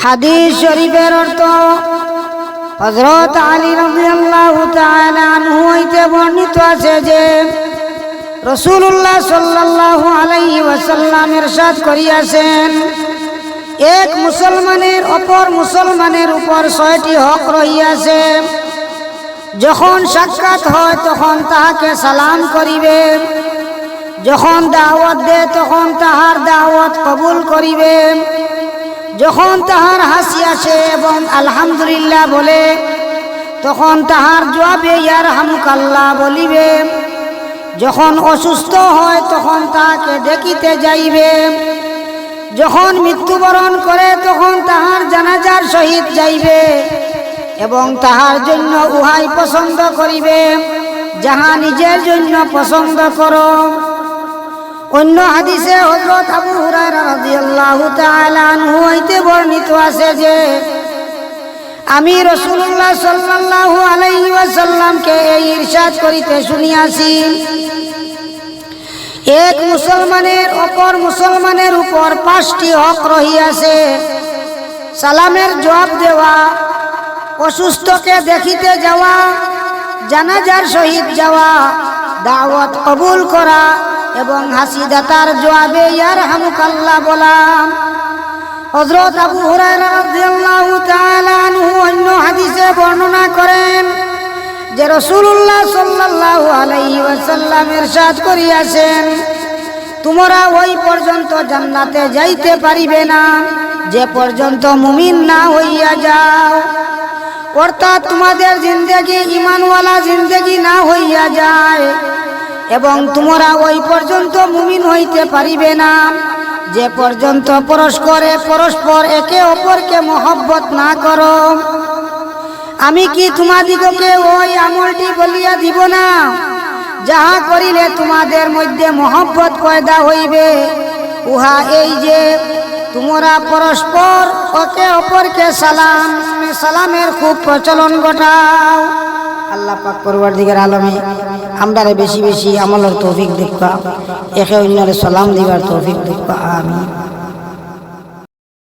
হাদিস শরীফের অর্থ হযরত আলী রাদিয়াল্লাহু তাআলা আনহু হইতে বর্ণিত আছে যে রাসূলুল্লাহ সাল্লাল্লাহু আলাইহি ওয়াসাল্লাম ইরশাদ করিয়াছেন, এক মুসলমানের অপর মুসলমানের উপর 6টি হক রহিয়াছে। যখন সাক্ষাৎ হয় তখন তাহাকে সালাম করিবে, যখন দাওয়াত দেয় তখন তাহার দাওয়াত কবুল করিবে, যখন তাহার হাসি আসে এবং আলহামদুলিল্লাহ বলে তখন তাহার জবাবে ইয়ারহামুকাল্লাহ বলিবে, যখন অসুস্থ হয় তখন তাহাকে দেখিতে যাইবে, যখন মৃত্যুবরণ করে তখন তাহার জানাজার সহিত যাইবে এবং তাহার জন্য উহাই পছন্দ করিবে যাহা নিজের জন্য পছন্দ করো। অন্য হাদিসে হযরত আবু হুরায়রা রাদিয়াল্লাহু তাআলা আনহু হইতে বর্ণিত আছে যে আমি রাসূলুল্লাহ সাল্লাল্লাহু আলাইহি ওয়াসাল্লামকে এই ইরশাদ করিতে শুনিয়াছি, এক মুসলমানের অপর মুসলমানের উপর 5টি হক রহিয়াছে। সালামের জবাব দেওয়া, অসুস্থকে দেখিতে যাওয়া, জানাজার সহিত যাওয়া, দাওয়াত কবুল করা এবং হাসিদাতার জবাবে ইয়ারহামুকাল্লাহ বলা। হযরত আবু হুরায়রা রাদিয়াল্লাহু তাআলা আনহু অন্য হাদিসে বর্ণনা করেন যে রাসূলুল্লাহ সাল্লাল্লাহু আলাইহি ওয়াসাল্লাম ইরশাদ করিয়াছেন, তোমরা ওই পর্যন্ত জান্নাতে যাইতে পারিবে না যে পর্যন্ত মুমিন না হইয়া যাও, অর্থাৎ তোমাদের জিন্দেগি ঈমানওয়ালা জিন্দেগি না হইয়া যায় এবং তোমরা ওই পর্যন্ত মুমিন হইতে পারিবে না যে পর্যন্ত পরস্পর একে অপরকে মহব্বত না করো। আমি কি তোমাদিগকে ওই আমলটি বলিয়া দিব না যাহা করিলে তোমাদের মধ্যে মহব্বত পয়দা হইবে? উহা এই যে তোমরা পরস্পর একে অপরকে সালামের খুব প্রচলন ঘটাও। আল্লাহ পাক পরওয়ারদিগার আলমে আমরারে বেশি বেশি আমলের তৌফিক দিবা, একে অন্যরে সালাম দিবার তৌফিক দিবা। আমিন।